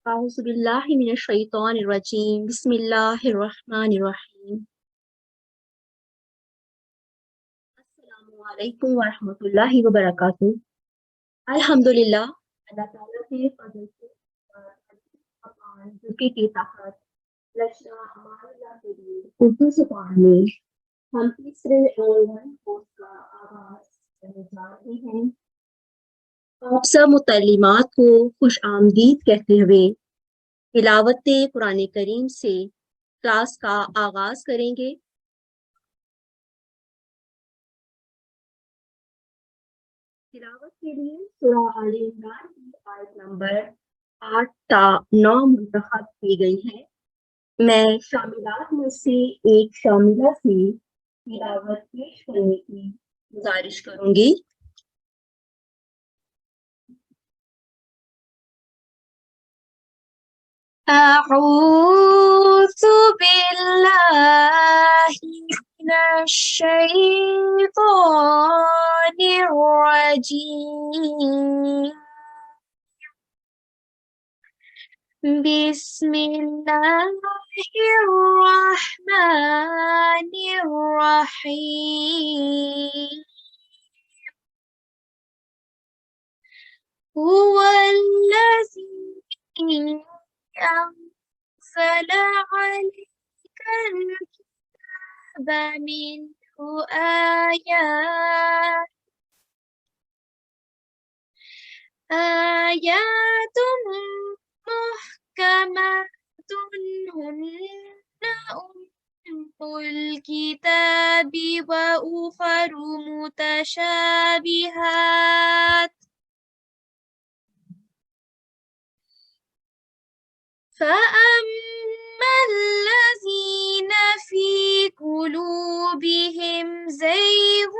أعوذ بالله من الشيطان الرجيم بسم الله الرحمن الرحيم السلام علیکم ورحمۃ اللہ وبرکاتہ۔ الحمدللہ، اللہ تعالیٰ کے فضل سے اور کے تحت لشنا ہمارے اللہ کے لیے اردو زبان میں ہم تیسرے آنلائن کورس کا آغاز کرنے جا رہے ہیں۔ آپ سب متعلمات کو خوش آمدید کہتے ہوئے تلاوت قرآن کریم سے کلاس کا آغاز کریں گے۔ تلاوت کے لیے سورہ آل عمران کی آیت نمبر 8 تا 9 منتخب کی گئی ہے۔ میں شاملات میں سے ایک شاملہ سے تلاوت پیش کرنے کی گزارش کروں گی۔ اعوذ باللہ من الشیطان الرجیم، بسم اللہ الرحمن الرحیم، هو الذی أنزل عليك الكتاب منه آيات محكمات هن أم الكتاب وأخر متشابهات، فأما الذين في قلوبهم زيغ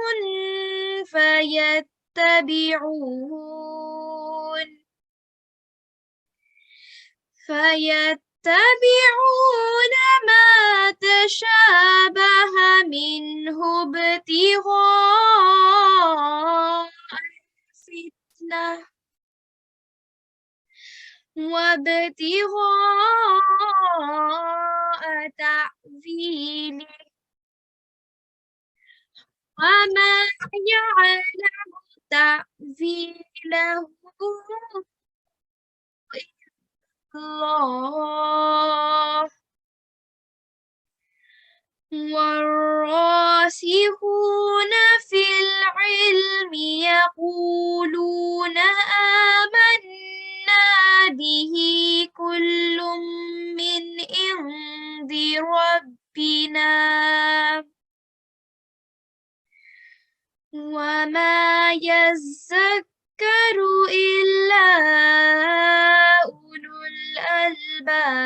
فيتبعون ما تشابه منه ابتغاء الفتنة وابتغاء تأويله وما يعلم تأويله الله، والراسخون في العلم يقولون آمنا به كل من عند ربنا وما يذكر إلا أولو الألباب،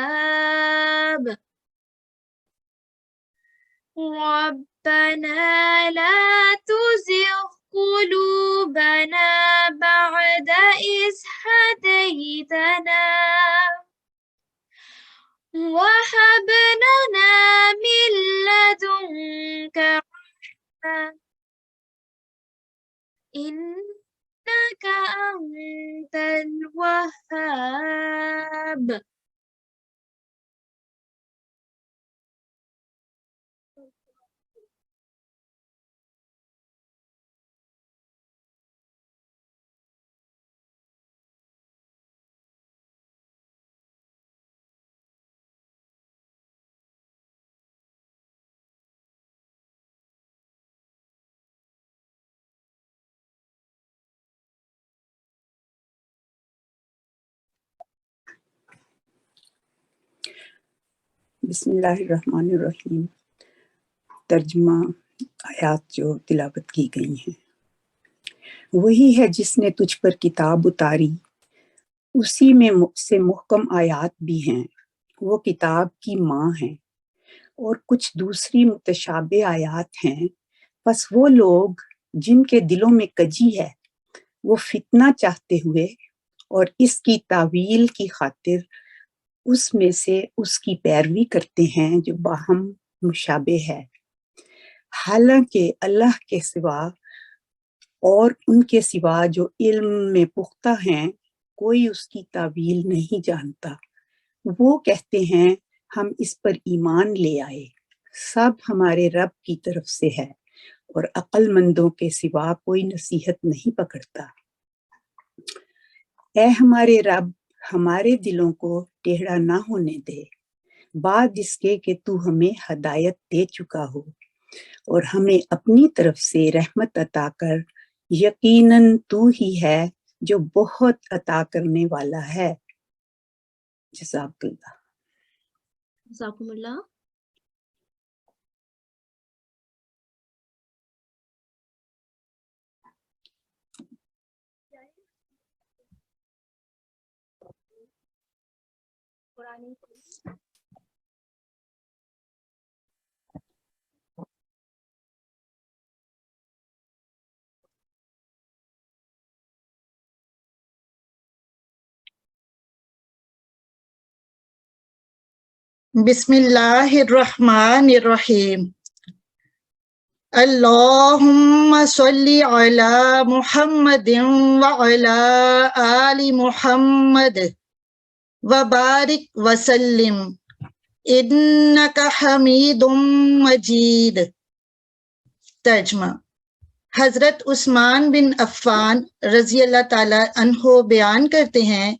ربنا لا تزغ قلوبنا بعد إذ هديتنا وهب لنا من لدنك رحمة إنك أنت الوهاب۔ بسم اللہ الرحمن الرحیم۔ ترجمہ آیات جو تلاوت کی گئی ہیں۔ وہی ہے جس نے تجھ پر کتاب اتاری، اسی میں سے محکم آیات بھی ہیں، وہ کتاب کی ماں ہیں، اور کچھ دوسری متشابہ آیات ہیں۔ پس وہ لوگ جن کے دلوں میں کجی ہے، وہ فتنہ چاہتے ہوئے اور اس کی تاویل کی خاطر اس میں سے اس کی پیروی کرتے ہیں جو باہم مشابہ ہے، حالانکہ اللہ کے سوا اور ان کے سوا جو علم میں پختہ ہیں کوئی اس کی تاویل نہیں جانتا۔ وہ کہتے ہیں ہم اس پر ایمان لے آئے، سب ہمارے رب کی طرف سے ہے اور عقل مندوں کے سوا کوئی نصیحت نہیں پکڑتا۔ اے ہمارے رب، ہمارے دلوں کو ٹیڑھا نہ ہونے دے، بعد اس کے کہ تو ہمیں ہدایت دے چکا ہو اور ہمیں اپنی طرف سے رحمت عطا کر، یقیناً تو ہی ہے جو بہت عطا کرنے والا ہے۔ جزاک اللہ۔ جزاکم اللہ۔ قرآن بسم اللہ الرحمن الرحیم۔ اللہم صلی علی محمد وعلی آل محمد وبارک وسلم انک حمید مجید۔ ترجمہ۔ حضرت عثمان بن عفان رضی اللہ تعالی عنہ بیان کرتے ہیں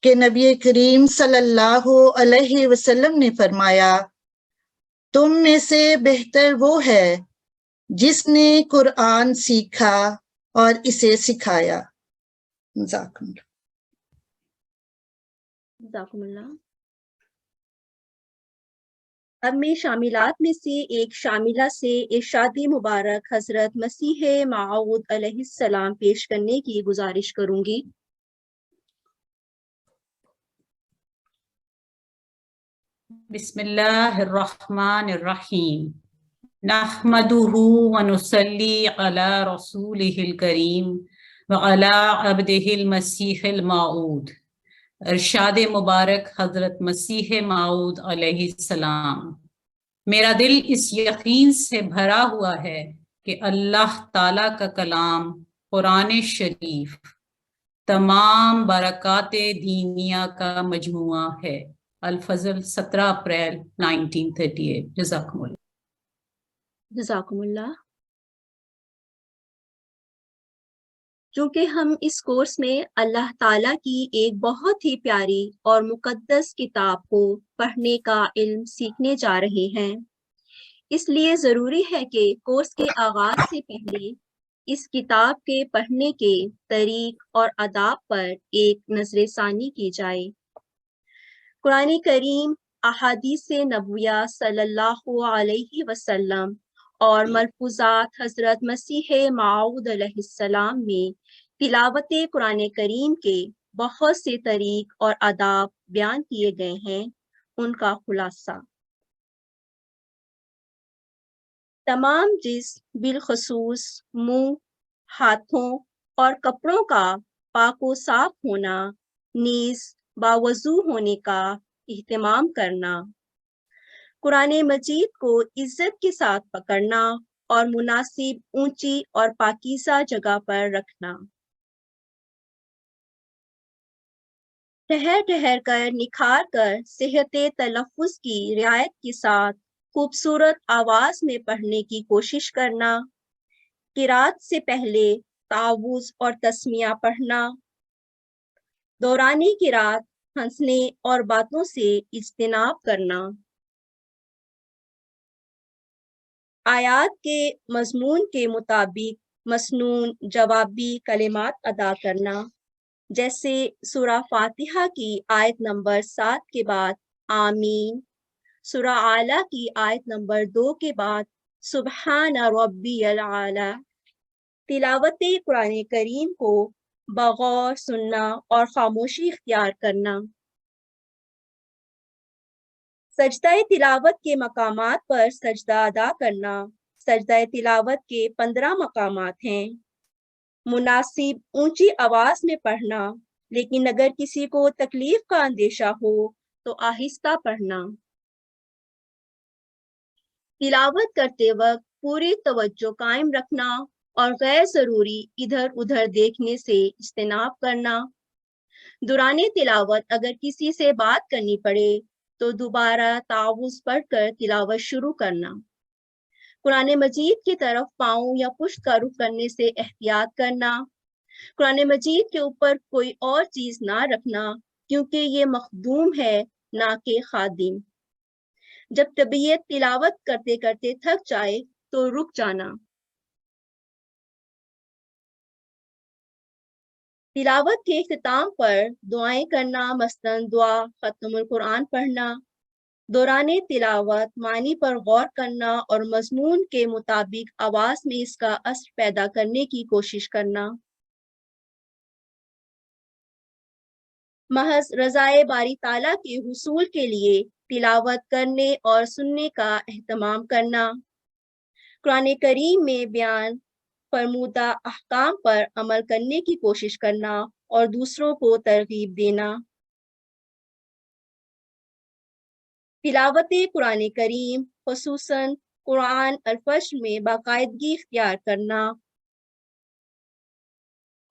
کہ نبی کریم صلی اللہ علیہ وسلم نے فرمایا، تم میں سے بہتر وہ ہے جس نے قرآن سیکھا اور اسے سکھایا۔ جزاکم اللہ۔ اب میں شاملات میں سے ایک شاملہ سے ارشاد مبارک حضرت مسیح موعود علیہ السلام پیش کرنے کی گزارش کروں گی۔ بسم اللہ الرحمن الرحیم۔ نحمدہ ونصلی علی رسولہ الکریم وعلی عبدہ المسیح الموعود۔ ارشاد مبارک حضرت مسیح موعود علیہ السلام۔ میرا دل اس یقین سے بھرا ہوا ہے کہ اللہ تعالیٰ کا کلام قرآن شریف تمام برکات دینیا کا مجموعہ ہے۔ الفضل 17 اپریل 1938۔ جزاکم اللہ۔ جزاکم اللہ۔ چونکہ ہم اس کورس میں اللہ تعالیٰ کی ایک بہت ہی پیاری اور مقدس کتاب کو پڑھنے کا علم سیکھنے جا رہے ہیں، اس لیے ضروری ہے کہ کورس کے آغاز سے پہلے اس کتاب کے پڑھنے کے طریق اور آداب پر ایک نظر ثانی کی جائے۔ قرآن کریم، احادیث نبویہ صلی اللہ علیہ وسلم اور ملفوظات حضرت مسیح موعود علیہ السلام میں تلاوت قرآن کریم کے بہت سے طریق اور آداب بیان کیے گئے ہیں۔ ان کا خلاصہ: تمام جسم بالخصوص منہ، ہاتھوں اور کپڑوں کا پاک و صاف ہونا، نیز باوضو ہونے کا اہتمام کرنا، قرآن مجید کو عزت کے ساتھ پکڑنا اور مناسب اونچی اور پاکیزہ جگہ پر رکھنا، ٹھہر ٹھہر کر نکھار کر صحت تلفظ کی رعایت کے ساتھ خوبصورت آواز میں پڑھنے کی کوشش کرنا، قرات سے پہلے تعوذ اور تسمیہ پڑھنا، دوران قرات ہنسنے اور باتوں سے اجتناب کرنا، آیات کے مضمون کے مطابق مسنون جوابی کلمات ادا کرنا، جیسے سورہ فاتحہ کی آیت نمبر 7 کے بعد آمین، سورہ اعلیٰ کی آیت نمبر 2 کے بعد سبحان ربی العالی۔ تلاوت قرآن کریم کو بغور سننا اور خاموشی اختیار کرنا۔ سجدہ تلاوت کے مقامات پر سجدہ ادا کرنا۔ سجدہ تلاوت کے 15 مقامات ہیں۔ مناسب اونچی آواز میں پڑھنا، لیکن اگر کسی کو تکلیف کا اندیشہ ہو تو آہستہ پڑھنا۔ تلاوت کرتے وقت پوری توجہ قائم رکھنا اور غیر ضروری ادھر ادھر دیکھنے سے اجتناب کرنا۔ دوران تلاوت اگر کسی سے بات کرنی پڑے تو دوبارہ تعوذ پڑھ کر تلاوت شروع کرنا. قرآن مجید کی طرف پاؤں یا پشت کا رخ کرنے سے احتیاط کرنا. قرآن مجید کے اوپر کوئی اور چیز نہ رکھنا کیونکہ یہ مخدوم ہے نہ کہ خادم. جب طبیعت تلاوت کرتے کرتے تھک جائے تو رک جانا. تلاوت کے اختتام پر دعائیں کرنا، مثلاً دعا ختم القرآن پڑھنا. دوران تلاوت معنی پر غور کرنا اور مضمون کے مطابق آواز میں اس کا اثر پیدا کرنے کی کوشش کرنا. محض رضائے باری تعالیٰ کے حصول کے لیے تلاوت کرنے اور سننے کا اہتمام کرنا. قرآن کریم میں بیان فرمودہ احکام پر عمل کرنے کی کوشش کرنا اور دوسروں کو ترغیب دینا. تلاوت قرآن کریم خصوصاً قرآن الفجر میں باقاعدگی اختیار کرنا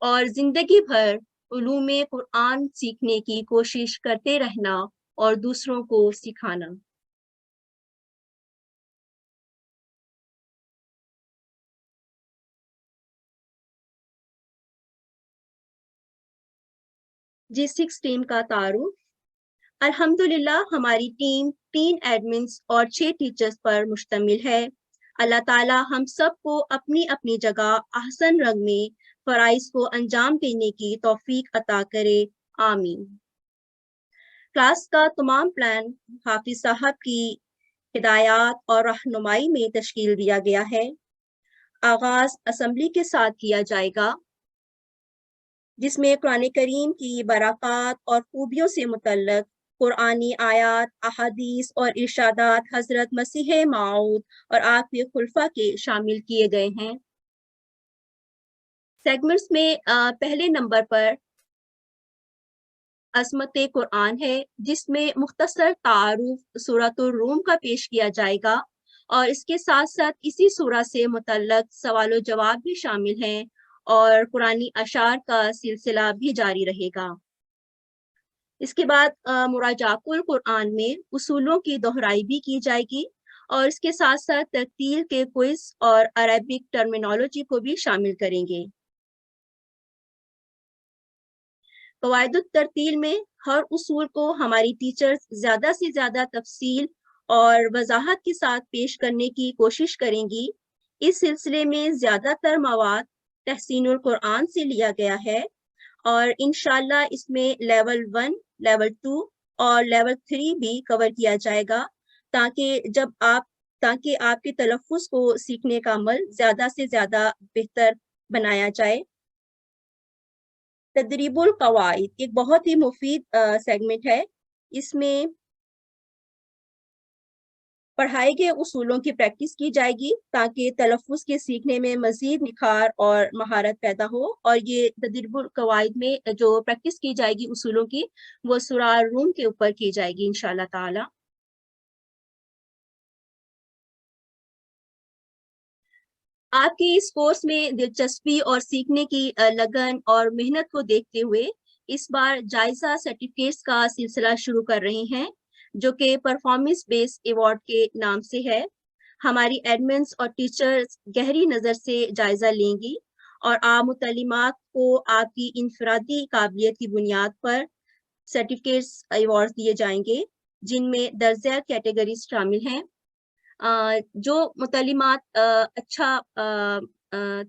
اور زندگی بھر علوم قرآن سیکھنے کی کوشش کرتے رہنا اور دوسروں کو سکھانا. G6 ٹیم کا تعارف. الحمدللہ ہماری ٹیم 3 ایڈمنز اور 6 ٹیچرز پر مشتمل ہے. اللہ تعالی ہم سب کو اپنی اپنی جگہ احسن رنگ میں فرائض کو انجام دینے کی توفیق عطا کرے. آمین. کلاس کا تمام پلان حافظ صاحب کی ہدایات اور رہنمائی میں تشکیل دیا گیا ہے. آغاز اسمبلی کے ساتھ کیا جائے گا جس میں قرآن کریم کی برکات اور خوبیوں سے متعلق قرآنی آیات، احادیث اور ارشادات حضرت مسیح موعود اور آخری خلفاء کے شامل کیے گئے ہیں. سیگمنٹس میں پہلے نمبر پر عظمت قرآن ہے جس میں مختصر تعارف سورۃ الروم کا پیش کیا جائے گا اور اس کے ساتھ ساتھ اسی سورہ سے متعلق سوال و جواب بھی شامل ہیں اور قرآنی اشعار کا سلسلہ بھی جاری رہے گا. اس کے بعد مراجعہ القرآن میں اصولوں کی دہرائی بھی کی جائے گی اور اس کے ساتھ ساتھ ترتیل کے کوئز اور عربک ٹرمینالوجی کو بھی شامل کریں گے. قواعد الترتیل میں ہر اصول کو ہماری ٹیچرز زیادہ سے زیادہ تفصیل اور وضاحت کے ساتھ پیش کرنے کی کوشش کریں گی. اس سلسلے میں زیادہ تر مواد تحسین القرآن سے لیا گیا ہے اور انشاءاللہ اس میں لیول 1، لیول 2 اور لیول 3 بھی کور کیا جائے گا تاکہ آپ کے تلفظ کو سیکھنے کا عمل زیادہ سے زیادہ بہتر بنایا جائے. تدریب القواعد ایک بہت ہی مفید سیگمنٹ ہے. اس میں پڑھائے گئے اصولوں کی پریکٹس کی جائے گی تاکہ تلفظ کے سیکھنے میں مزید نکھار اور مہارت پیدا ہو. اور یہ تدریب القواعد میں جو پریکٹس کی جائے گی اصولوں کی وہ سورہ الروم کے اوپر کی جائے گی انشاءاللہ تعالی. آپ کی اس کورس میں دلچسپی اور سیکھنے کی لگن اور محنت کو دیکھتے ہوئے اس بار جائزہ سرٹیفکیٹس کا سلسلہ شروع کر رہے ہیں جو کہ پرفارمنس بیس ایوارڈ کے نام سے ہے. ہماری ایڈمنس اور ٹیچرز گہری نظر سے جائزہ لیں گی اور آپ متعلمات کو آپ کی انفرادی قابلیت کی بنیاد پر سرٹیفکیٹس ایوارڈ دیے جائیں گے جن میں درجہ کیٹیگریز شامل ہیں. جو متعلمات اچھا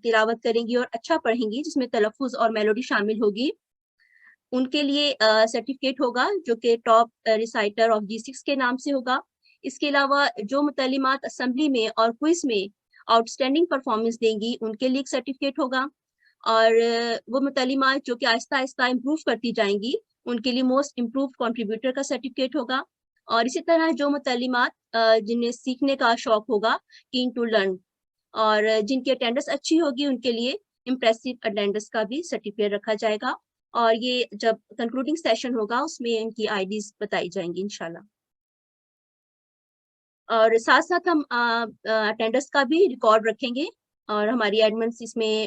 تلاوت کریں گی اور اچھا پڑھیں گی جس میں تلفظ اور میلوڈی شامل ہوگی ان کے لیے سرٹیفکیٹ ہوگا جو کہ ٹاپ ریسائٹر آف G6 کے نام سے ہوگا. اس کے علاوہ جو متعلمات اسمبلی میں اور کوئز میں آؤٹ اسٹینڈنگ پرفارمنس دیں گی ان کے لیے ایک سرٹیفکیٹ ہوگا اور وہ متعلمات جو کہ آہستہ آہستہ امپروو کرتی جائیں گی ان کے لیے موسٹ امپروو کنٹریبیوٹر کا سرٹیفکیٹ ہوگا. اور اسی طرح جو متعلمات جنہیں سیکھنے کا شوق ہوگا کین ٹو لرن اور جن کی اٹینڈنس اچھی ہوگی ان کے لیے امپریسو اٹینڈنس کا بھی سرٹیفکیٹ رکھا جائے گا اور یہ جب کنکلوڈنگ سیشن ہوگا اس میں ان کی آئی ڈیز بتائی جائیں گی انشاءاللہ. اور ساتھ ساتھ ہم اٹینڈنس کا بھی ریکارڈ رکھیں گے اور ہماری ایڈمنس اس میں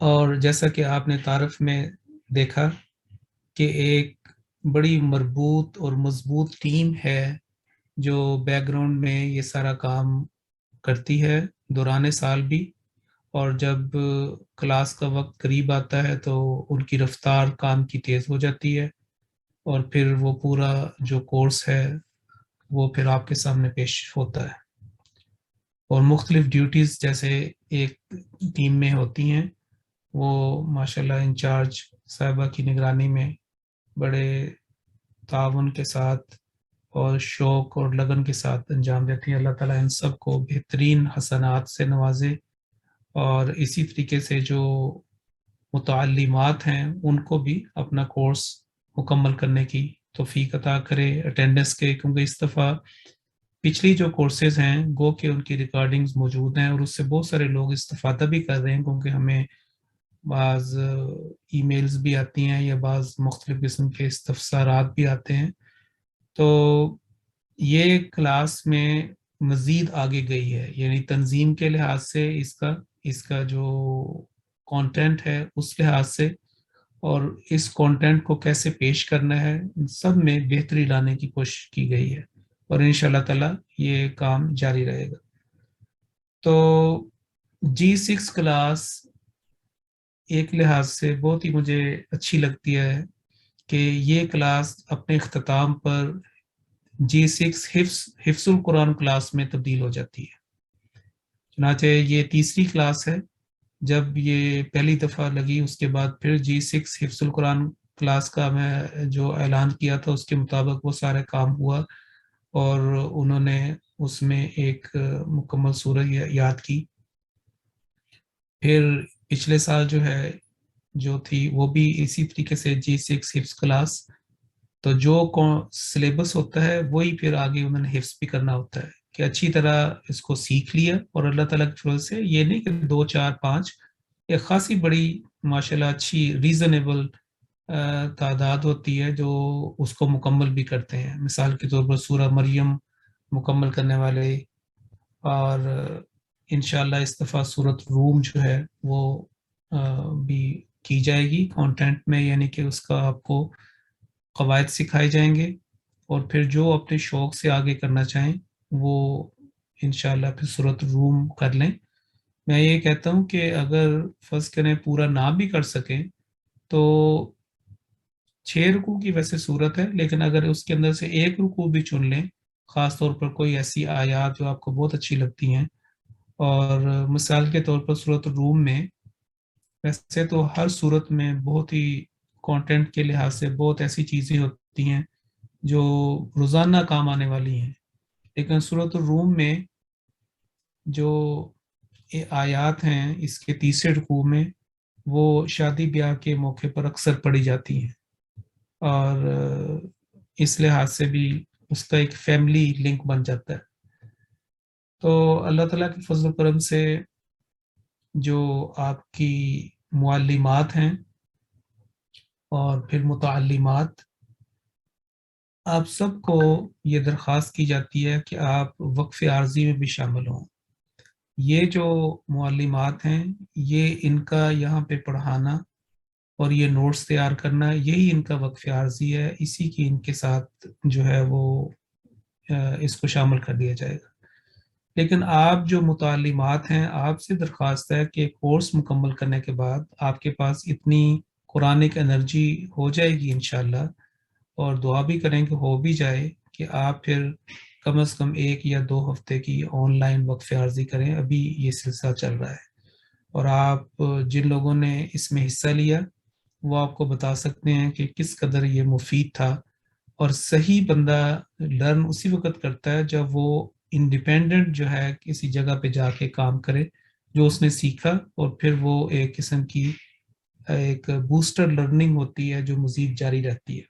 اور جیسا کہ آپ نے تعارف میں دیکھا کہ ایک بڑی مربوط اور مضبوط ٹیم ہے جو بیک گراؤنڈ میں یہ سارا کام کرتی ہے دوران سال بھی، اور جب کلاس کا وقت قریب آتا ہے تو ان کی رفتار کام کی تیز ہو جاتی ہے، اور پھر وہ پورا جو کورس ہے وہ پھر آپ کے سامنے پیش ہوتا ہے، اور مختلف ڈیوٹیز جیسے ایک ٹیم میں ہوتی ہیں وہ ماشاءاللہ انچارج صاحبہ کی نگرانی میں بڑے تعاون کے ساتھ اور شوق اور لگن کے ساتھ انجام دیتی ہیں۔ اللہ تعالیٰ ان سب کو بہترین حسنات سے نوازے، اور اسی طریقے سے جو متعلمات ہیں ان کو بھی اپنا کورس مکمل کرنے کی توفیق عطا کرے اٹینڈنس کے، کیونکہ اس دفعہ پچھلی جو کورسز ہیں گو کہ ان کی ریکارڈنگز موجود ہیں، اور اس سے بہت سارے لوگ استفادہ بھی کر رہے ہیں، کیونکہ ہمیں بعض ای میلز بھی آتی ہیں یا بعض مختلف قسم کے استفسارات بھی آتے ہیں۔ تو یہ کلاس میں مزید آگے گئی ہے، یعنی تنظیم کے لحاظ سے اس کا جو کانٹینٹ ہے اس لحاظ سے، اور اس کانٹینٹ کو کیسے پیش کرنا ہے ان سب میں بہتری لانے کی کوشش کی گئی ہے، اور انشاءاللہ تعالی یہ کام جاری رہے گا۔ تو G6 کلاس ایک لحاظ سے بہت ہی مجھے اچھی لگتی ہے کہ یہ کلاس اپنے اختتام پر G6 حفظ القرآن کلاس میں تبدیل ہو جاتی ہے۔ چنانچہ یہ تیسری کلاس ہے، جب یہ پہلی دفعہ لگی اس کے بعد پھر G6 حفظ القرآن کلاس کا میں جو اعلان کیا تھا اس کے مطابق وہ سارے کام ہوا، اور انہوں نے اس میں ایک مکمل سورہ یاد کی۔ پھر پچھلے سال جو تھی وہ بھی اسی طریقے سے G6 حفظ کلاس، تو جو سلیبس ہوتا ہے وہی پھر آگے انہوں نے حفظ بھی کرنا ہوتا ہے کہ اچھی طرح اس کو سیکھ لیا، اور اللہ تعالیٰ کی فضل سے یہ نہیں کہ 2 4 5، ایک خاصی بڑی ماشاءاللہ اچھی ریزنیبل تعداد ہوتی ہے جو اس کو مکمل بھی کرتے ہیں۔ مثال کے طور پر سورہ مریم مکمل کرنے والے، اور انشاءاللہ اس دفعہ سورۃ روم جو ہے وہ بھی کی جائے گی کانٹینٹ میں، یعنی کہ اس کا آپ کو قواعد سکھائے جائیں گے، اور پھر جو اپنے شوق سے آگے کرنا چاہیں وہ انشاءاللہ پھر سورۃ روم کر لیں۔ میں یہ کہتا ہوں کہ اگر فرض کریں پورا نہ بھی کر سکیں تو 6 رکوع کی ویسے صورت ہے، لیکن اگر اس کے اندر سے ایک رکوع بھی چن لیں، خاص طور پر کوئی ایسی آیات جو آپ کو بہت اچھی لگتی ہیں، اور مثال کے طور پر سورۃ روم میں ویسے تو ہر صورت میں بہت ہی کانٹینٹ کے لحاظ سے بہت ایسی چیزیں ہوتی ہیں جو روزانہ کام آنے والی ہیں، لیکن سورۃ الروم میں جو آیات ہیں اس کے تیسرے رکوع میں وہ شادی بیاہ کے موقع پر اکثر پڑھی جاتی ہیں، اور اس لحاظ سے بھی اس کا ایک فیملی لنک بن جاتا ہے۔ تو اللہ تعالیٰ کے فضل و کرم سے جو آپ کی معلمات ہیں اور پھر متعلمات، آپ سب کو یہ درخواست کی جاتی ہے کہ آپ وقف عارضی میں بھی شامل ہوں۔ یہ جو معلمات ہیں یہ ان کا یہاں پہ پڑھانا اور یہ نوٹس تیار کرنا یہی ان کا وقف عارضی ہے، اسی کی ان کے ساتھ جو ہے وہ اس کو شامل کر دیا جائے گا۔ لیکن آپ جو متعلمات ہیں آپ سے درخواست ہے کہ کورس مکمل کرنے کے بعد آپ کے پاس اتنی قرآنک انرجی ہو جائے گی انشاءاللہ، اور دعا بھی کریں کہ ہو بھی جائے، کہ آپ پھر کم از کم 1 یا 2 ہفتے کی آن لائن وقف عارضی کریں۔ ابھی یہ سلسلہ چل رہا ہے، اور آپ جن لوگوں نے اس میں حصہ لیا وہ آپ کو بتا سکتے ہیں کہ کس قدر یہ مفید تھا، اور صحیح بندہ لرن اسی وقت کرتا ہے جب وہ انڈیپینڈنٹ جو ہے کسی جگہ پہ جا کے کام کرے جو اس نے سیکھا، اور پھر وہ ایک قسم کی ایک بوسٹر لرننگ ہوتی ہے جو مزید جاری رہتی ہے۔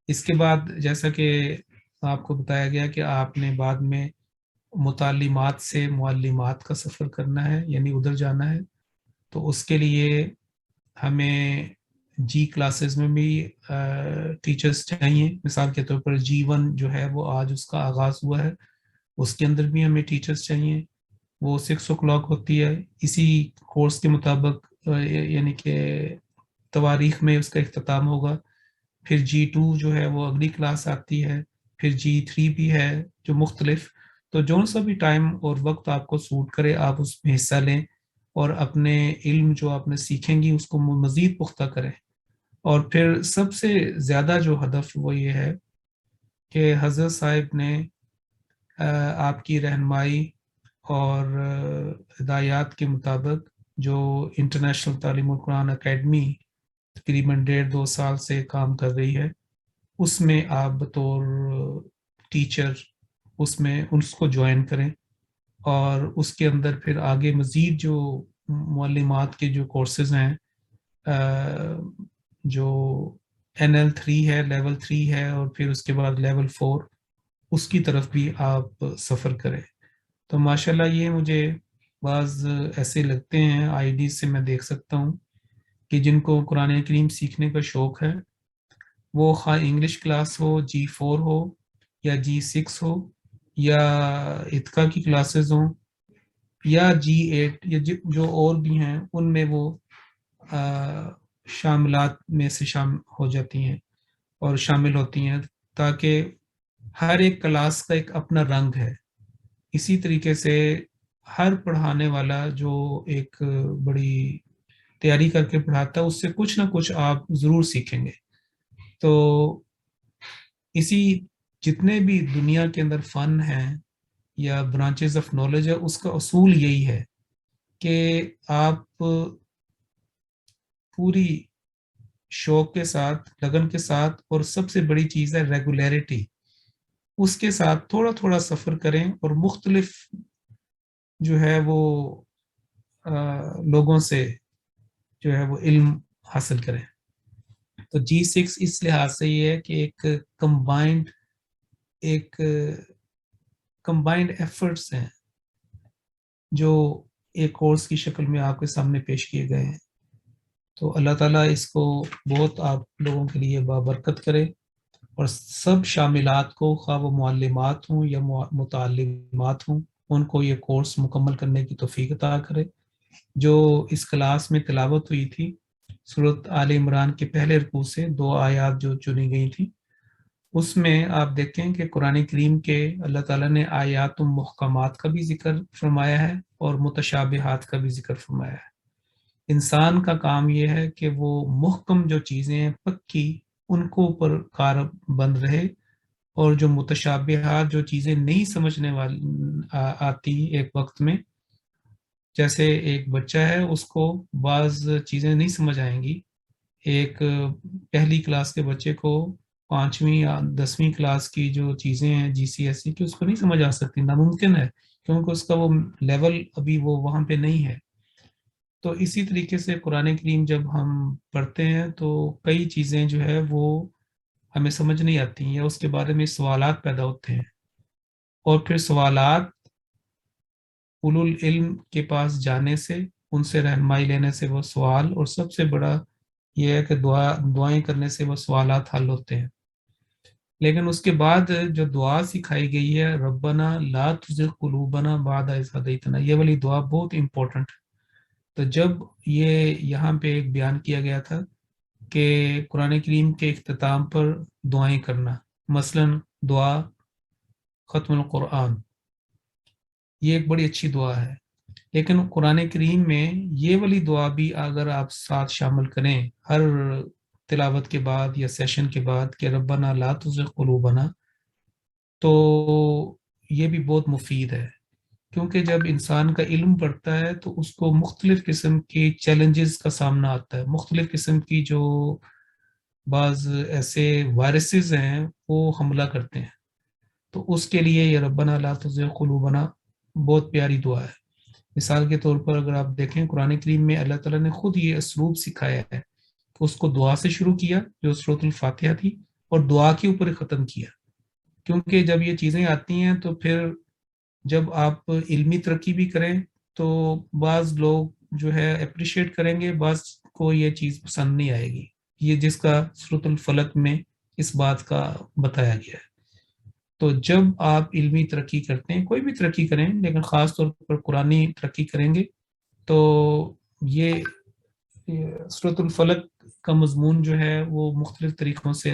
اس کے بعد جیسا کہ آپ کو بتایا گیا کہ آپ نے بعد میں متعلمات سے معلمات کا سفر کرنا ہے، یعنی ادھر جانا ہے، تو اس کے لیے ہمیں جی کلاسز میں بھی ٹیچرز چاہیے۔ مثال کے طور پر G1 جو ہے وہ آج اس کا آغاز ہوا ہے، اس کے اندر بھی ہمیں ٹیچرز چاہیے، وہ 6 o'clock ہوتی ہے۔ اسی کورس کے مطابق یعنی کہ تواریخ میں اس کا اختتام ہوگا. پھر G2 جو ہے وہ اگلی کلاس آتی ہے. پھر G3 بھی ہے جو مختلف. تو جو سا بھی ٹائم اور وقت آپ کو سوٹ کرے آپ اس میں حصہ لیں اور اپنے علم جو آپ نے سیکھیں گی اس کو مزید پختہ کریں. اور پھر سب سے زیادہ جو ہدف وہ یہ ہے کہ حضرت صاحب نے آپ کی رہنمائی اور ہدایات کے مطابق جو انٹرنیشنل تعلیم القرآن اکیڈمی تقریباً 1.5-2 سال سے کام کر رہی ہے اس میں آپ بطور ٹیچر اس کو جوائن کریں اور اس کے اندر پھر آگے مزید جو معلمات کے جو کورسز ہیں جو NL3 ہے لیول 3 ہے اور پھر اس کے بعد لیول 4 اس کی طرف بھی آپ سفر کریں. تو ماشاءاللہ یہ مجھے بعض ایسے لگتے ہیں IDs سے میں دیکھ سکتا ہوں کہ جن کو قرآن کریم سیکھنے کا شوق ہے وہ خواہ انگلش کلاس ہو G4 ہو یا G6 ہو یا اتقا کی کلاسز ہوں یا G8 یا جو اور بھی ہیں ان میں وہ شاملات میں سے شامل ہو جاتی ہیں اور شامل ہوتی ہیں تاکہ ہر ایک کلاس کا ایک اپنا رنگ ہے. اسی طریقے سے ہر پڑھانے والا جو ایک بڑی تیاری کر کے پڑھاتا ہے اس سے کچھ نہ کچھ آپ ضرور سیکھیں گے. تو اسی جتنے بھی دنیا کے اندر فن ہیں یا برانچز آف نالج ہے اس کا اصول یہی ہے کہ آپ پوری شوق کے ساتھ لگن کے ساتھ اور سب سے بڑی چیز ہے ریگولیرٹی اس کے ساتھ تھوڑا تھوڑا سفر کریں اور مختلف جو ہے وہ لوگوں سے جو ہے وہ علم حاصل کریں. تو G6 اس لحاظ سے یہ ہے کہ ایک کمبائنڈ ایفرٹس ہیں جو ایک کورس کی شکل میں آپ کے سامنے پیش کیے گئے ہیں. تو اللہ تعالیٰ اس کو بہت آپ لوگوں کے لیے بابرکت کرے اور سب شاملات کو خواہ وہ معلمات ہوں یا متعلمات ہوں ان کو یہ کورس مکمل کرنے کی توفیق عطا کرے. جو اس کلاس میں تلاوت ہوئی تھی سورۃ آل عمران کے پہلے رکوع سے 2 آیات جو چنی گئی تھی اس میں آپ دیکھیں کہ قرآن کریم کے اللہ تعالیٰ نے آیات محکمات کا بھی ذکر فرمایا ہے اور متشابہات کا بھی ذکر فرمایا ہے. انسان کا کام یہ ہے کہ وہ محکم جو چیزیں ہیں پکی ان کو پر کار بند رہے اور جو متشابہات جو چیزیں نہیں سمجھنے والی آتی ایک وقت میں جیسے ایک بچہ ہے اس کو بعض چیزیں نہیں سمجھ آئیں گی. ایک پہلی کلاس کے بچے کو 5ویں یا 10ویں کلاس کی جو چیزیں ہیں GCSE کی اس کو نہیں سمجھ آ سکتی, ناممکن ہے کیونکہ اس کا وہ لیول ابھی وہ وہاں پہ نہیں ہے. تو اسی طریقے سے قرآن کریم جب ہم پڑھتے ہیں تو کئی چیزیں جو ہے وہ ہمیں سمجھ نہیں آتی ہیں یا اس کے بارے میں سوالات پیدا ہوتے ہیں اور پھر سوالات اولو العلم کے پاس جانے سے ان سے رہنمائی لینے سے وہ سوال اور سب سے بڑا یہ ہے کہ دعائیں کرنے سے وہ سوالات حل ہوتے ہیں. لیکن اس کے بعد جو دعا سکھائی گئی ہے ربنا لا تزغ قلوبنا بعد اذ ہدیتنا یہ والی دعا بہت امپورٹنٹ ہے. تو جب یہ یہاں پہ ایک بیان کیا گیا تھا کہ قرآن کریم کے اختتام پر دعائیں کرنا مثلا دعا ختم القرآن یہ ایک بڑی اچھی دعا ہے لیکن قرآن کریم میں یہ والی دعا بھی اگر آپ ساتھ شامل کریں ہر تلاوت کے بعد یا سیشن کے بعد کہ ربنا لا تزغ قلوبنا تو یہ بھی بہت مفید ہے کیونکہ جب انسان کا علم بڑھتا ہے تو اس کو مختلف قسم کے چیلنجز کا سامنا آتا ہے. مختلف قسم کی جو بعض ایسے وائرسز ہیں وہ حملہ کرتے ہیں تو اس کے لیے یہ ربنا لا تزغ قلوبنا بہت پیاری دعا ہے. مثال کے طور پر اگر آپ دیکھیں قرآن کریم میں اللہ تعالیٰ نے خود یہ اسلوب سکھایا ہے کہ اس کو دعا سے شروع کیا جو سورۃ الفاتحہ تھی اور دعا کے اوپر ختم کیا کیونکہ جب یہ چیزیں آتی ہیں تو پھر جب آپ علمی ترقی بھی کریں تو بعض لوگ جو ہے اپریشیٹ کریں گے بعض کو یہ چیز پسند نہیں آئے گی. یہ جس کا سورۃ الفلق میں اس بات کا بتایا گیا ہے. تو جب آپ علمی ترقی کرتے ہیں کوئی بھی ترقی کریں لیکن خاص طور پر قرآنی ترقی کریں گے تو یہ سورۃ الفلق کا مضمون جو ہے وہ مختلف طریقوں سے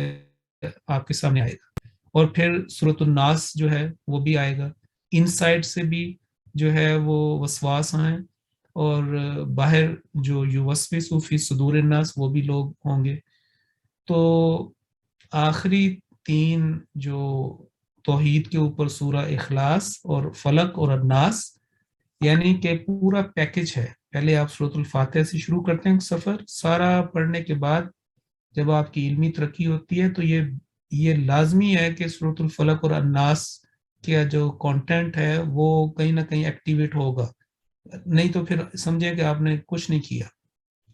آپ کے سامنے آئے گا، اور پھر سورۃ الناس جو ہے وہ بھی آئے گا. ان سائڈ سے بھی جو ہے وہ وسواس ہیں، اور باہر جو یوسوس فی صدور الناس وہ بھی لوگ ہوں گے. تو آخری 3 جو توحید کے اوپر سورہ اخلاص اور فلق اور الناس، یعنی کہ پورا پیکج ہے. پہلے آپ سورۃ الفاتحہ سے شروع کرتے ہیں سفر، سارا پڑھنے کے بعد جب آپ کی علمی ترقی ہوتی ہے تو یہ لازمی ہے کہ سورۃ الفلق اور الناس کا جو کانٹینٹ ہے وہ کہیں نہ کہیں ایکٹیویٹ ہوگا، نہیں تو پھر سمجھیں کہ آپ نے کچھ نہیں کیا.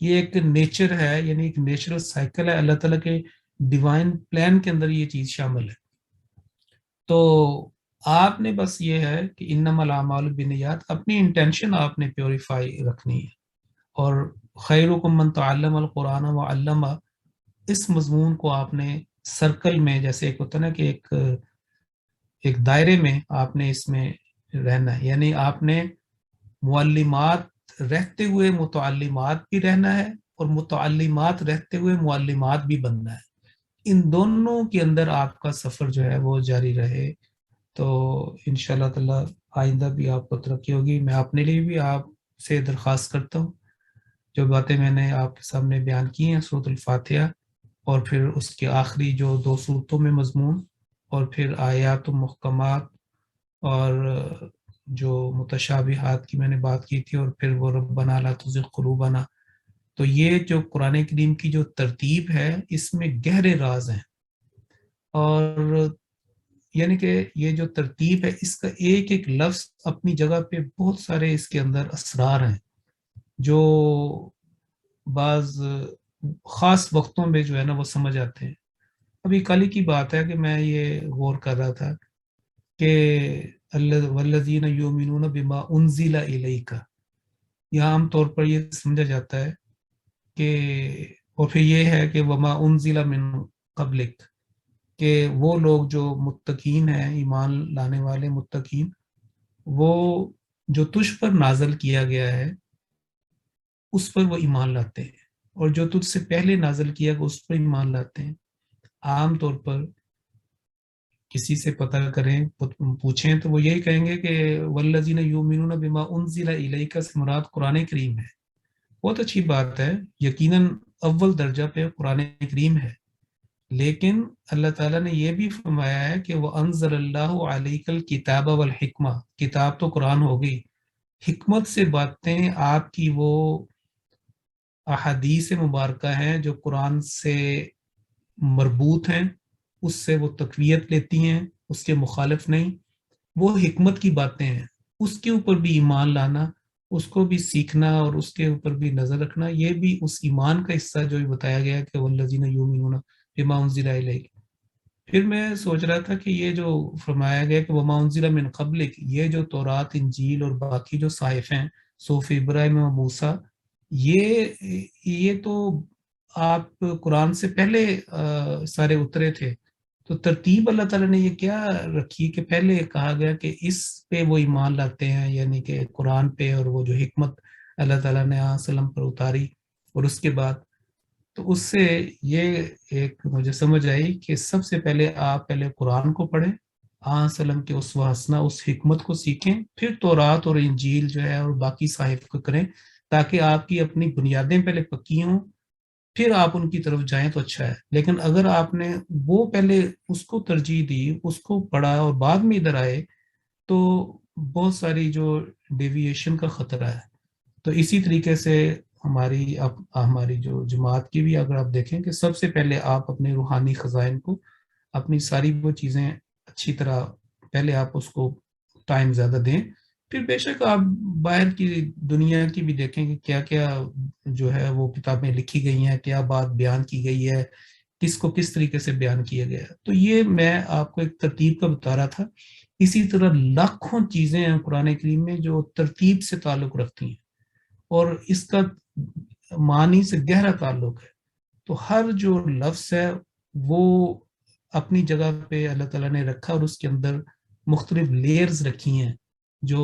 یہ ایک نیچر ہے، یعنی ایک نیچرل سائیکل ہے، اللہ تعالیٰ کے ڈیوائن پلان کے اندر یہ چیز شامل ہے. تو آپ نے بس یہ ہے کہ انما الاعمال بالنیات، اپنی انٹینشن آپ نے پیوریفائی رکھنی ہے. اور خیرکم من تعلم القرآن وعلمہ، اس مضمون کو آپ نے سرکل میں، جیسے ایک ہوتا ہے نا کہ ایک دائرے میں آپ نے اس میں رہنا ہے، یعنی آپ نے معلمات رہتے ہوئے متعلمات بھی رہنا ہے، اور متعلمات رہتے ہوئے معلمات بھی بننا ہے. ان دونوں کے اندر آپ کا سفر جو ہے وہ جاری رہے تو انشاءاللہ تعالی آئندہ بھی آپ کو ترقی ہوگی. میں اپنے لیے بھی آپ سے درخواست کرتا ہوں، جو باتیں میں نے آپ کے سامنے بیان کی ہیں سورۃ الفاتحہ، اور پھر اس کے آخری جو 2 صورتوں میں مضمون، اور پھر آیات و محکمات اور جو متشابہات کی میں نے بات کی تھی، اور پھر وہ ربنا لا تزغ قلوبنا. تو یہ جو قرآن کریم کی جو ترتیب ہے اس میں گہرے راز ہیں، اور یعنی کہ یہ جو ترتیب ہے اس کا ایک ایک لفظ اپنی جگہ پہ بہت سارے اس کے اندر اسرار ہیں، جو بعض خاص وقتوں میں جو ہے نا وہ سمجھ آتے ہیں. ابھی کل ہی کی بات ہے کہ میں یہ غور کر رہا تھا کہ والذین یؤمنون بما انزل الیک، یہاں عام طور پر یہ سمجھا جاتا ہے کہ، اور پھر یہ ہے کہ وما انزل من قبلک، کہ وہ لوگ جو متقین ہیں، ایمان لانے والے متقین، وہ جو تجھ پر نازل کیا گیا ہے اس پر وہ ایمان لاتے ہیں، اور جو تجھ سے پہلے نازل کیا گیا اس پر ایمان لاتے ہیں. عام طور پر کسی سے پتہ کریں، پوچھیں تو وہ یہی کہیں گے کہ والذین یؤمنون بما انزل الیک سے مراد قرآن کریم ہے. بہت اچھی بات ہے، یقیناً اول درجہ پہ قرآن کریم ہے، لیکن اللہ تعالیٰ نے یہ بھی فرمایا ہے کہ وَأَنزَلَ اللَّهُ عَلَيْكَ الْكِتَابَ وَالْحِكْمَةَ، کتاب تو قرآن ہو گئی، حکمت سے باتیں آپ کی وہ احادیث مبارکہ ہیں جو قرآن سے مربوط ہیں، اس سے وہ تقویت لیتی ہیں، اس کے مخالف نہیں، وہ حکمت کی باتیں ہیں. اس کے اوپر بھی ایمان لانا، اس کو بھی سیکھنا اور اس کے اوپر بھی نظر رکھنا، یہ بھی اس ایمان کا حصہ جو بتایا گیا کہ والذین یؤمنون بما انزل الیک. پھر میں سوچ رہا تھا کہ یہ جو فرمایا گیا کہ وما انزل من قبلک، یہ جو تورات، انجیل اور باقی جو صحائف ہیں، صحف ابراہیم و موسیٰ، یہ تو آپ قرآن سے پہلے سارے اترے تھے. تو ترتیب اللہ تعالیٰ نے یہ کیا رکھی کہ پہلے کہا گیا کہ اس پہ وہ ایمان لاتے ہیں، یعنی کہ قرآن پہ، اور وہ جو حکمت اللہ تعالیٰ نے وسلم پر اتاری، اور اس کے بعد تو اس سے یہ ایک مجھے سمجھ آئی کہ سب سے پہلے آپ پہلے قرآن کو پڑھیں، وسلم کے اسوہ حسنہ، اس حکمت کو سیکھیں، پھر تورات اور انجیل جو ہے اور باقی صحائف کو کریں، تاکہ آپ کی اپنی بنیادیں پہلے پکی ہوں، پھر آپ ان کی طرف جائیں تو اچھا ہے. لیکن اگر آپ نے وہ پہلے اس کو ترجیح دی، اس کو پڑھا اور بعد میں ادھر آئے تو بہت ساری جو ڈیویشن کا خطرہ ہے. تو اسی طریقے سے ہماری جو جماعت کی بھی اگر آپ دیکھیں کہ سب سے پہلے آپ اپنے روحانی خزائن کو، اپنی ساری وہ چیزیں اچھی طرح پہلے آپ اس کو ٹائم زیادہ دیں، پھر بے شک آپ باہر کی دنیا کی بھی دیکھیں کہ کیا کیا جو ہے وہ کتابیں لکھی گئی ہیں، کیا بات بیان کی گئی ہے، کس کو کس طریقے سے بیان کیا گیا ہے. تو یہ میں آپ کو ایک ترتیب کا بتا رہا تھا. اسی طرح لاکھوں چیزیں ہیں قرآن کریم میں جو ترتیب سے تعلق رکھتی ہیں، اور اس کا معنی سے گہرا تعلق ہے. تو ہر جو لفظ ہے وہ اپنی جگہ پہ اللہ تعالیٰ نے رکھا، اور اس کے اندر مختلف لیئرز رکھی ہیں جو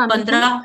15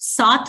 7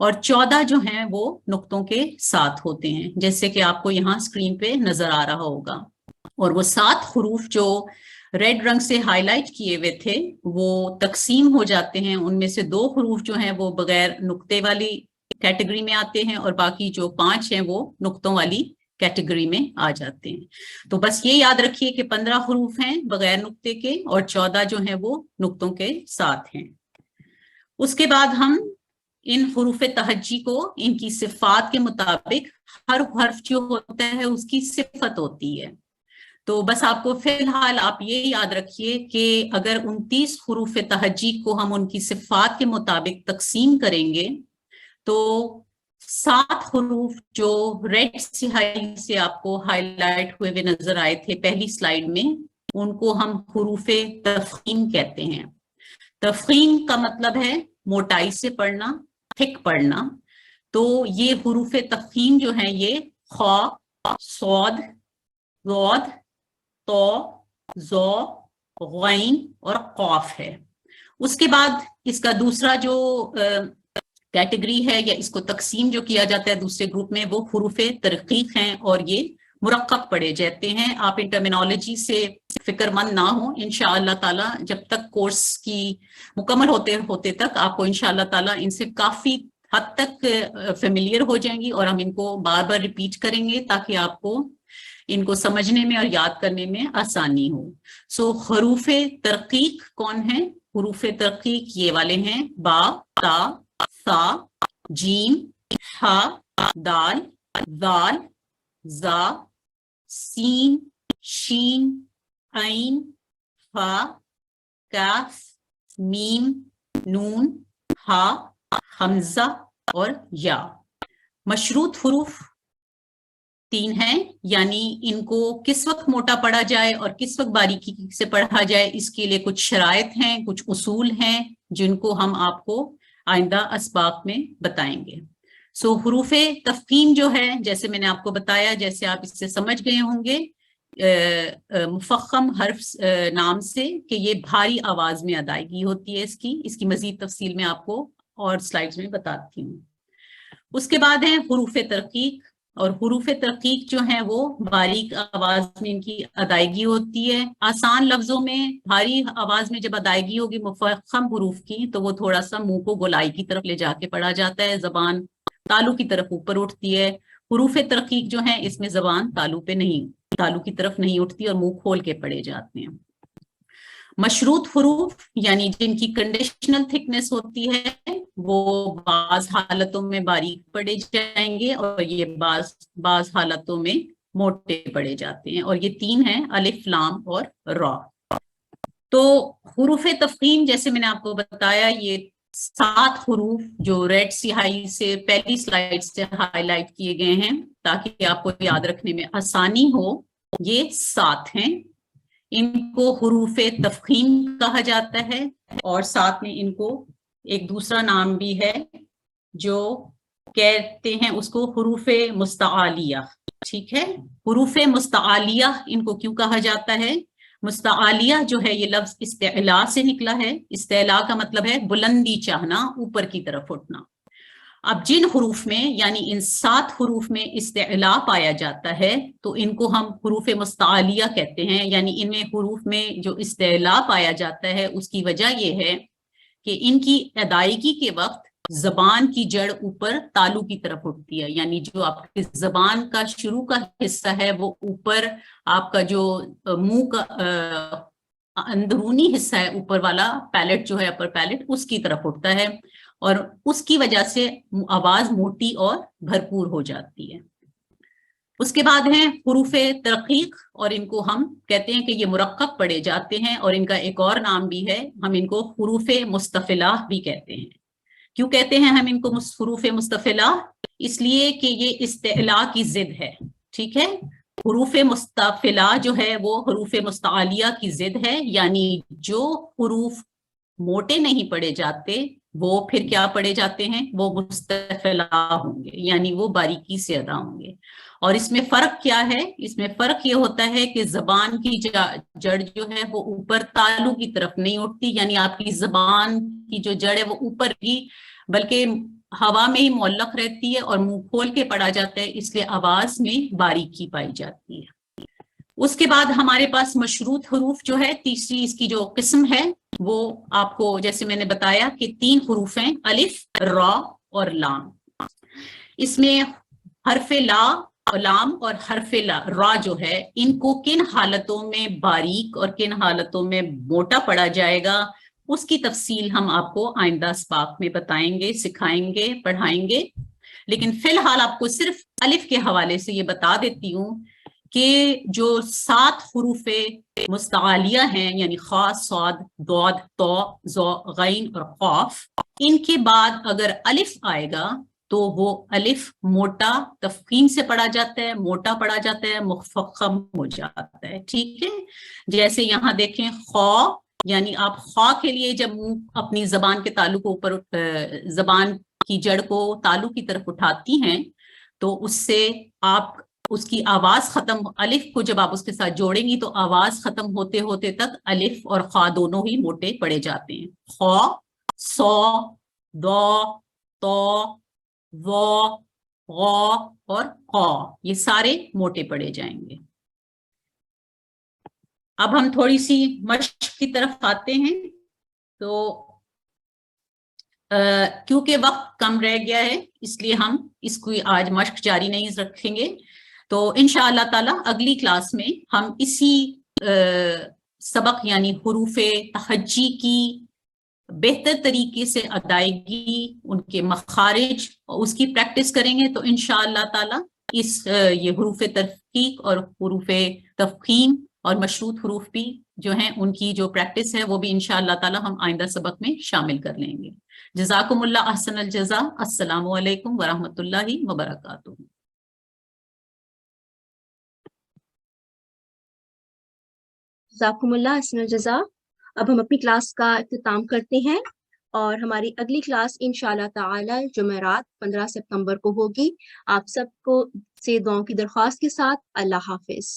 اور 14 جو ہیں وہ نقطوں کے ساتھ ہوتے ہیں، جیسے کہ آپ کو یہاں اسکرین پہ نظر آ رہا ہوگا. اور وہ 7 حروف جو ریڈ رنگ سے ہائی لائٹ کیے ہوئے تھے وہ تقسیم ہو جاتے ہیں. ان میں سے 2 حروف جو ہیں وہ بغیر نقطے والی کیٹیگری میں آتے ہیں اور باقی جو 5 ہیں وہ نقطوں والی کیٹیگری میں آ جاتے ہیں. تو بس یہ یاد رکھیے کہ 15 حروف ہیں بغیر نقطے کے اور 14 جو ہیں وہ نقطوں کے ساتھ ہیں. اس کے بعد ہم ان حروف تہجی کو ان کی صفات کے مطابق ہر حرف جو ہوتا ہے اس کی صفت ہوتی ہے. تو بس آپ کو فی الحال آپ یہ یاد رکھیے کہ اگر 29 حروف تہجی کو ہم ان کی صفات کے مطابق تقسیم کریں گے تو 7 حروف جو ریڈ سیاہی سے آپ کو ہائی لائٹ ہوئے نظر آئے تھے پہلی سلائیڈ میں، ان کو ہم حروف تفخیم کہتے ہیں. تفخیم کا مطلب ہے موٹائی سے پڑھنا، تھک پڑھنا. تو یہ حروف تفخیم جو ہیں یہ خا، صاد، ضاد، تو، ذو، غین اور قاف ہے. اس کے بعد اس کا دوسرا جو کیٹیگری ہے یا اس کو تقسیم جو کیا جاتا ہے دوسرے گروپ میں وہ حروف ترقیق ہیں اور یہ مرقق پڑھے جاتے ہیں. آپ ان ٹرمینالوجی سے فکر مند نہ ہوں، انشاءاللہ تعالی جب تک کورس کی مکمل ہوتے تک آپ کو انشاءاللہ تعالی ان سے کافی حد تک فیملیئر ہو جائیں گی اور ہم ان کو بار بار ریپیٹ کریں گے تاکہ آپ کو ان کو سمجھنے میں اور یاد کرنے میں آسانی ہو. سو حروف ترقیق کون ہیں؟ حروف ترقیق یہ والے ہیں: با، تا، ثا، جیم، ہا، دال، ذال، زا، سین، شین، عین، فا، کاف، میم، نون، ہا، حمزہ اور یا. مشروط حروف 3 ہیں، یعنی ان کو کس وقت موٹا پڑھا جائے اور کس وقت باریکی سے پڑھا جائے اس کے لیے کچھ شرائط ہیں، کچھ اصول ہیں جن کو ہم آپ کو آئندہ اسباق میں بتائیں گے. سو حروف تفخیم جو ہے جیسے میں نے آپ کو بتایا، جیسے آپ اس سے سمجھ گئے ہوں گے مفخم حرف نام سے کہ یہ بھاری آواز میں ادائیگی ہوتی ہے. اس کی مزید تفصیل میں آپ کو اور سلائیڈز میں بتاتی ہوں. اس کے بعد ہیں حروف ترقیق، اور حروف ترقیق جو ہیں وہ باریک آواز میں ان کی ادائیگی ہوتی ہے. آسان لفظوں میں بھاری آواز میں جب ادائیگی ہوگی مفخم حروف کی تو وہ تھوڑا سا منہ کو گولائی کی طرف لے جا کے پڑھا جاتا ہے، زبان تالو کی طرف اوپر اٹھتی ہے. حروف ترقیق جو ہیں اس میں زبان تالو کی طرف نہیں اٹھتی اور منہ کھول کے پڑھے جاتے ہیں. مشروط حروف یعنی جن کی کنڈیشنل تھکنیس ہوتی ہے وہ بعض حالتوں میں باریک پڑھے جائیں گے اور یہ بعض حالتوں میں موٹے پڑھے جاتے ہیں، اور یہ 3 ہیں: الف، لام اور را. تو حروف تفخیم جیسے میں نے آپ کو بتایا یہ 7 حروف جو ریڈ سیاہی سے پہلی سلائیڈ سے ہائی لائٹ کیے گئے ہیں تاکہ آپ کو یاد رکھنے میں آسانی ہو، یہ 7 ہیں. ان کو حروف تفخیم کہا جاتا ہے اور ساتھ میں ان کو ایک دوسرا نام بھی ہے جو کہتے ہیں اس کو حروف مستعالیہ. ٹھیک ہے، حروف مستعالیہ ان کو کیوں کہا جاتا ہے؟ مستعالیہ جو ہے یہ لفظ استعلاء سے نکلا ہے. استعلاء کا مطلب ہے بلندی چاہنا، اوپر کی طرف اٹھنا. اب جن حروف میں یعنی ان 7 حروف میں استعلاء پایا جاتا ہے تو ان کو ہم حروف مستعالیہ کہتے ہیں. یعنی ان میں حروف میں جو استعلاء پایا جاتا ہے اس کی وجہ یہ ہے کہ ان کی ادائیگی کے وقت زبان کی جڑ اوپر تالو کی طرف اٹھتی ہے. یعنی جو آپ کی زبان کا شروع کا حصہ ہے وہ اوپر، آپ کا جو منہ کا اندرونی حصہ ہے اوپر والا پیلٹ جو ہے اپر پیلٹ اس کی طرف اٹھتا ہے اور اس کی وجہ سے آواز موٹی اور بھرپور ہو جاتی ہے. اس کے بعد ہیں حروف ترقیق، اور ان کو ہم کہتے ہیں کہ یہ مرقق پڑھے جاتے ہیں اور ان کا ایک اور نام بھی ہے، ہم ان کو حروف مستفلہ بھی کہتے ہیں. کیوں کہتے ہیں ہم ان کو حروف مستفلہ؟ اس لیے کہ یہ استعلاء کی ضد ہے. ٹھیک ہے، حروف مستفلہ جو ہے وہ حروف مستعالیہ کی ضد ہے، یعنی جو حروف موٹے نہیں پڑھے جاتے وہ پھر کیا پڑھے جاتے ہیں؟ وہ مستفلہ ہوں گے، یعنی وہ باریکی سے ادا ہوں گے. اور اس میں فرق کیا ہے؟ اس میں فرق یہ ہوتا ہے کہ زبان کی جڑ جو ہے وہ اوپر تالو کی طرف نہیں اٹھتی، یعنی آپ کی زبان کی جو جڑ ہے وہ اوپر بھی بلکہ ہوا میں ہی معلق رہتی ہے اور منہ کھول کے پڑھا جاتا ہے، اس لیے آواز میں باریکی پائی جاتی ہے۔ اس کے بعد ہمارے پاس مشروط حروف جو ہے، تیسری اس کی جو قسم ہے وہ آپ کو جیسے میں نے بتایا کہ 3 حروف ہیں، الف، را اور لام۔ اس میں حرف لا اور لام اور حرف را جو ہے، ان کو کن حالتوں میں باریک اور کن حالتوں میں موٹا پڑھا جائے گا، اس کی تفصیل ہم آپ کو آئندہ اسباق میں بتائیں گے، سکھائیں گے، پڑھائیں گے۔ لیکن فی الحال آپ کو صرف الف کے حوالے سے یہ بتا دیتی ہوں کہ جو 7 حروف مستعلیہ ہیں، یعنی خا، صاد، ضاد، طا، ظا، غین اور قاف، ان کے بعد اگر الف آئے گا تو وہ الف موٹا تفخیم سے پڑھا جاتا ہے، موٹا پڑھا جاتا ہے، مفخم ہو جاتا ہے، ٹھیک ہے۔ جیسے یہاں دیکھیں خا، یعنی آپ خا کے لیے جب منہ اپنی زبان کے تالو کو اوپر، زبان کی جڑ کو تالو کی طرف اٹھاتی ہیں تو اس سے آپ اس کی آواز ختم، الف کو جب آپ اس کے ساتھ جوڑیں گی تو آواز ختم ہوتے ہوتے تک الف اور خا دونوں ہی موٹے پڑے جاتے ہیں۔ خا، صا، ضا، طا، ظا، غا اور قا، یہ سارے موٹے پڑے جائیں گے۔ اب ہم تھوڑی سی مشق کی طرف آتے ہیں، تو کیونکہ وقت کم رہ گیا ہے اس لیے ہم اس کو آج مشق جاری نہیں رکھیں گے، تو انشاءاللہ تعالی اگلی کلاس میں ہم اسی سبق یعنی حروف تہجی کی بہتر طریقے سے ادائیگی، ان کے مخارج، اس کی پریکٹس کریں گے، تو انشاءاللہ تعالی اس یہ حروف ترقیق اور حروف تفخیم اور مشروط حروف بھی جو ہیں ان کی جو پریکٹس ہے وہ بھی انشاءاللہ تعالی ہم آئندہ سبق میں شامل کر لیں گے۔ جزاکم اللہ احسن الجزا۔ السلام علیکم ورحمۃ اللہ وبرکاتہ۔ جزاکم اللہ احسن الجزا۔ اب ہم اپنی کلاس کا اختتام کرتے ہیں، اور ہماری اگلی کلاس انشاءاللہ تعالی جمعرات 15 ستمبر کو ہوگی۔ آپ سب کو سے دعاؤں کی درخواست کے ساتھ اللہ حافظ۔